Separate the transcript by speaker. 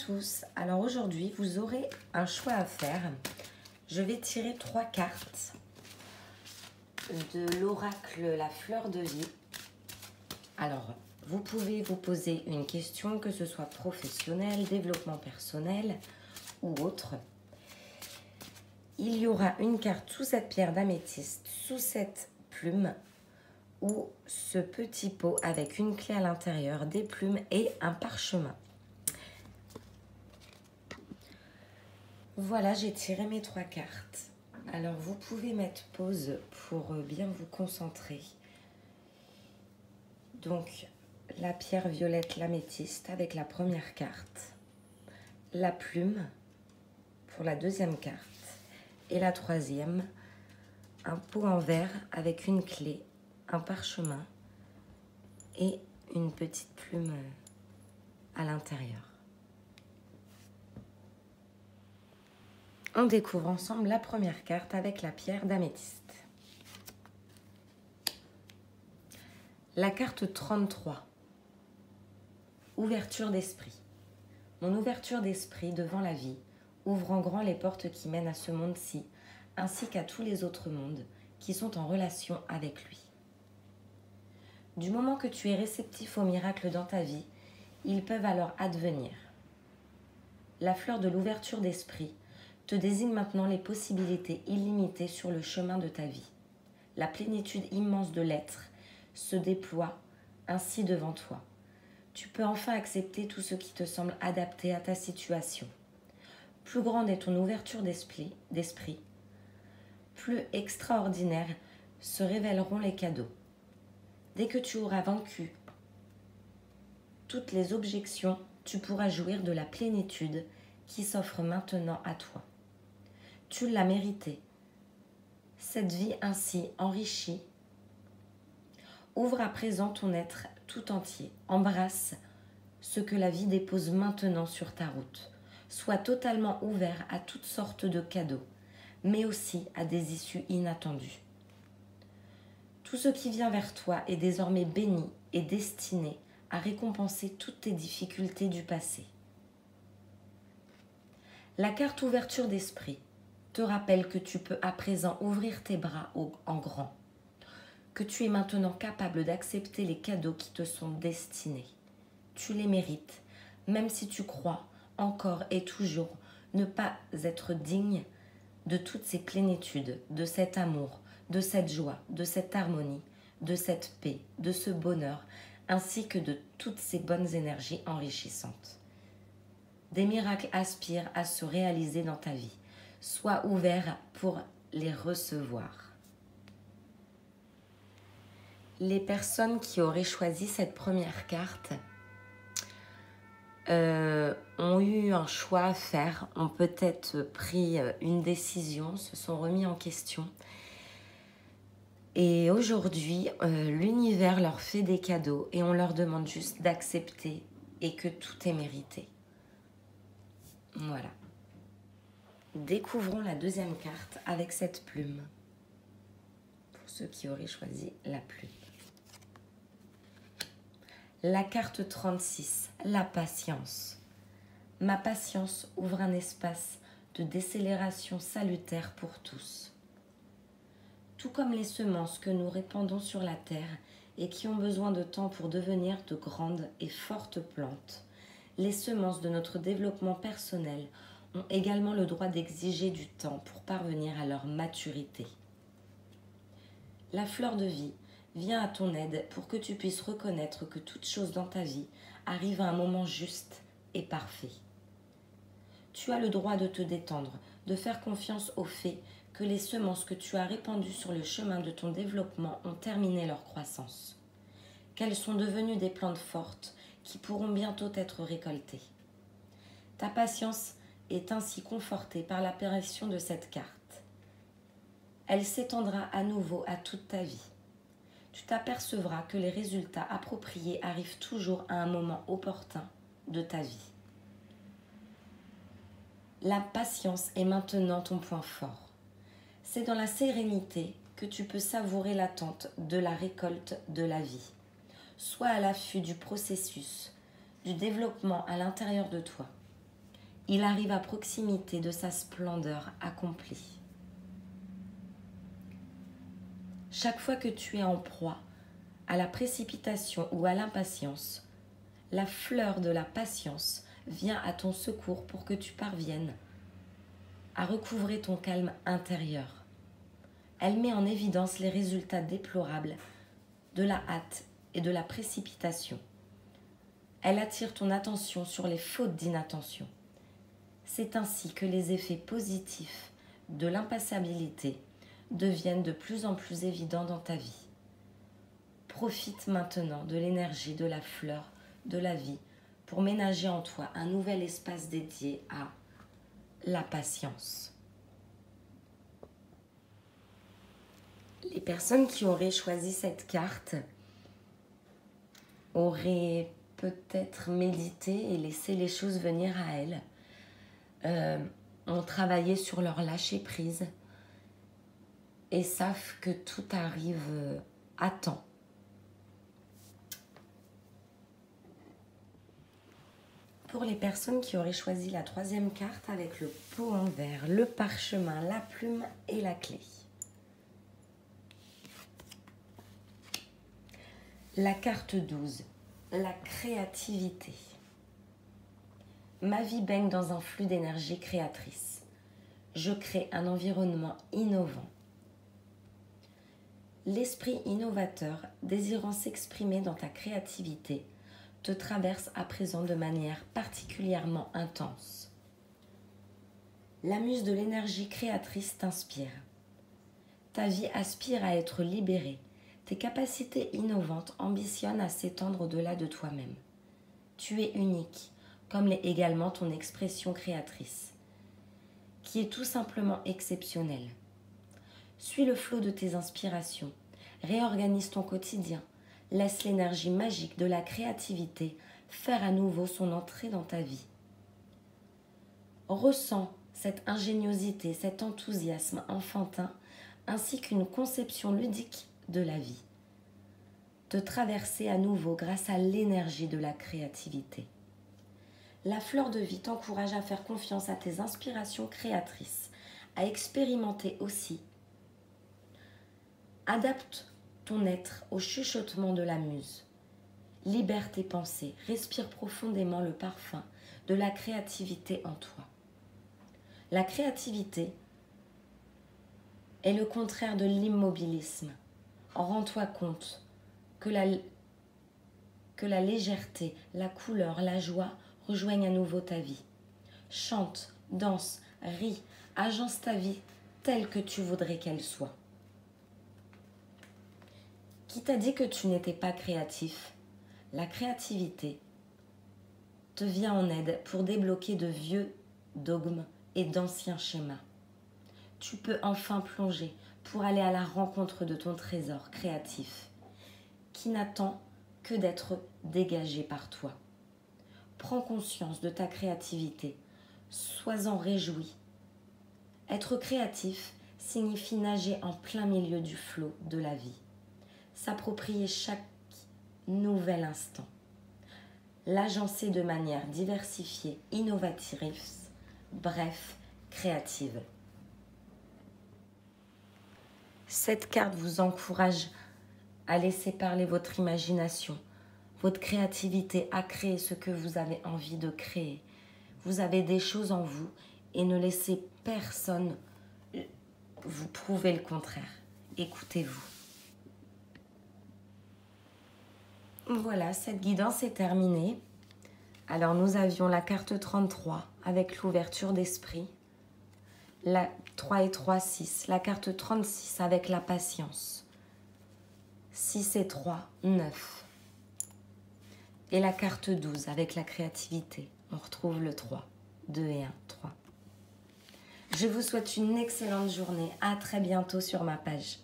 Speaker 1: tous, alors aujourd'hui vous aurez un choix à faire. Je vais tirer 3 cartes de l'oracle La Fleur de Vie. Alors vous pouvez vous poser une question, que ce soit professionnel, développement personnel ou autre. Il y aura une carte sous cette pierre d'améthyste, sous cette plume ou ce petit pot avec une clé à l'intérieur, des plumes et un parchemin. Voilà, j'ai tiré mes 3 cartes. Alors, vous pouvez mettre pause pour bien vous concentrer. Donc, la pierre violette, l'améthyste avec la première carte. La plume pour la deuxième carte. Et la troisième, un pot en verre avec une clé, un parchemin et une petite plume à l'intérieur. On découvre ensemble la première carte avec la pierre d'améthyste. La carte 33. Ouverture d'esprit. Mon ouverture d'esprit devant la vie ouvre en grand les portes qui mènent à ce monde-ci, ainsi qu'à tous les autres mondes qui sont en relation avec lui. Du moment que tu es réceptif aux miracles dans ta vie, ils peuvent alors advenir. La fleur de l'ouverture d'esprit te désigne maintenant les possibilités illimitées sur le chemin de ta vie. La plénitude immense de l'être se déploie ainsi devant toi. Tu peux enfin accepter tout ce qui te semble adapté à ta situation. Plus grande est ton ouverture d'esprit, plus extraordinaires se révéleront les cadeaux. Dès que tu auras vaincu toutes les objections, tu pourras jouir de la plénitude qui s'offre maintenant à toi. Tu l'as mérité. Cette vie ainsi enrichie ouvre à présent ton être tout entier. Embrasse ce que la vie dépose maintenant sur ta route. Sois totalement ouvert à toutes sortes de cadeaux, mais aussi à des issues inattendues. Tout ce qui vient vers toi est désormais béni et destiné à récompenser toutes tes difficultés du passé. La carte ouverture d'esprit te rappelle que tu peux à présent ouvrir tes bras en grand, que tu es maintenant capable d'accepter les cadeaux qui te sont destinés. Tu les mérites, même si tu crois encore et toujours ne pas être digne de toutes ces plénitudes, de cet amour, de cette joie, de cette harmonie, de cette paix, de ce bonheur, ainsi que de toutes ces bonnes énergies enrichissantes. Des miracles aspirent à se réaliser dans ta vie. Sois ouvert pour les recevoir. Les personnes qui auraient choisi cette première carte ont eu un choix à faire, ont peut-être pris une décision, se sont remis en question. Et aujourd'hui, l'univers leur fait des cadeaux et on leur demande juste d'accepter et que tout est mérité. Voilà. Découvrons la deuxième carte avec cette plume. Pour ceux qui auraient choisi la plume. La carte 36, la patience. Ma patience ouvre un espace de décélération salutaire pour tous. Tout comme les semences que nous répandons sur la terre et qui ont besoin de temps pour devenir de grandes et fortes plantes, les semences de notre développement personnel ont également le droit d'exiger du temps pour parvenir à leur maturité. La fleur de vie vient à ton aide pour que tu puisses reconnaître que toute chose dans ta vie arrive à un moment juste et parfait. Tu as le droit de te détendre, de faire confiance au fait que les semences que tu as répandues sur le chemin de ton développement ont terminé leur croissance, qu'elles sont devenues des plantes fortes qui pourront bientôt être récoltées. Ta patience est ainsi confortée par l'apparition de cette carte. Elle s'étendra à nouveau à toute ta vie. Tu t'apercevras que les résultats appropriés arrivent toujours à un moment opportun de ta vie. La patience est maintenant ton point fort. C'est dans la sérénité que tu peux savourer l'attente de la récolte de la vie. Sois à l'affût du processus, du développement à l'intérieur de toi. il arrive à proximité de sa splendeur accomplie. Chaque fois que tu es en proie à la précipitation ou à l'impatience, la fleur de la patience vient à ton secours pour que tu parviennes à recouvrer ton calme intérieur. Elle met en évidence les résultats déplorables de la hâte et de la précipitation. Elle attire ton attention sur les fautes d'inattention. C'est ainsi que les effets positifs de l'impassibilité deviennent de plus en plus évidents dans ta vie. Profite maintenant de l'énergie de la fleur de la vie pour ménager en toi un nouvel espace dédié à la patience. Les personnes qui auraient choisi cette carte auraient peut-être médité et laissé les choses venir à elles, ont travaillé sur leur lâcher-prise et savent que tout arrive à temps. Pour les personnes qui auraient choisi la troisième carte avec le pot en verre, le parchemin, la plume et la clé. La carte 12, la créativité. Ma vie baigne dans un flux d'énergie créatrice. Je crée un environnement innovant. L'esprit innovateur, désirant s'exprimer dans ta créativité, te traverse à présent de manière particulièrement intense. La muse de l'énergie créatrice t'inspire. Ta vie aspire à être libérée. Tes capacités innovantes ambitionnent à s'étendre au-delà de toi-même. Tu es unique, comme l'est également ton expression créatrice, qui est tout simplement exceptionnelle. Suis le flot de tes inspirations, réorganise ton quotidien, laisse l'énergie magique de la créativité faire à nouveau son entrée dans ta vie. Ressens cette ingéniosité, cet enthousiasme enfantin, ainsi qu'une conception ludique de la vie. Te traverser à nouveau grâce à l'énergie de la créativité. La fleur de vie t'encourage à faire confiance à tes inspirations créatrices, à expérimenter aussi. Adapte ton être au chuchotement de la muse. Libère tes pensées, respire profondément le parfum de la créativité en toi. La créativité est le contraire de l'immobilisme. Rends-toi compte que la légèreté, la couleur, la joie rejoignent à nouveau ta vie. Chante, danse, ris, agence ta vie telle que tu voudrais qu'elle soit. Qui t'a dit que tu n'étais pas créatif? La créativité te vient en aide pour débloquer de vieux dogmes et d'anciens schémas. Tu peux enfin plonger pour aller à la rencontre de ton trésor créatif qui n'attend que d'être dégagé par toi. Prends conscience de ta créativité, sois-en réjoui. Être créatif signifie nager en plein milieu du flot de la vie, s'approprier chaque nouvel instant, l'agencer de manière diversifiée, innovative, bref, créative. Cette carte vous encourage à laisser parler votre imagination, votre créativité, à créer ce que vous avez envie de créer. Vous avez des choses en vous et ne laissez personne vous prouver le contraire. Écoutez-vous. Voilà, cette guidance est terminée. Alors nous avions la carte 33 avec l'ouverture d'esprit. La 3 et 3, 6. La carte 36 avec la patience. 6 et 3, 9. Et la carte 12 avec la créativité. On retrouve le 3. 2 et 1, 3. Je vous souhaite une excellente journée. À très bientôt sur ma page.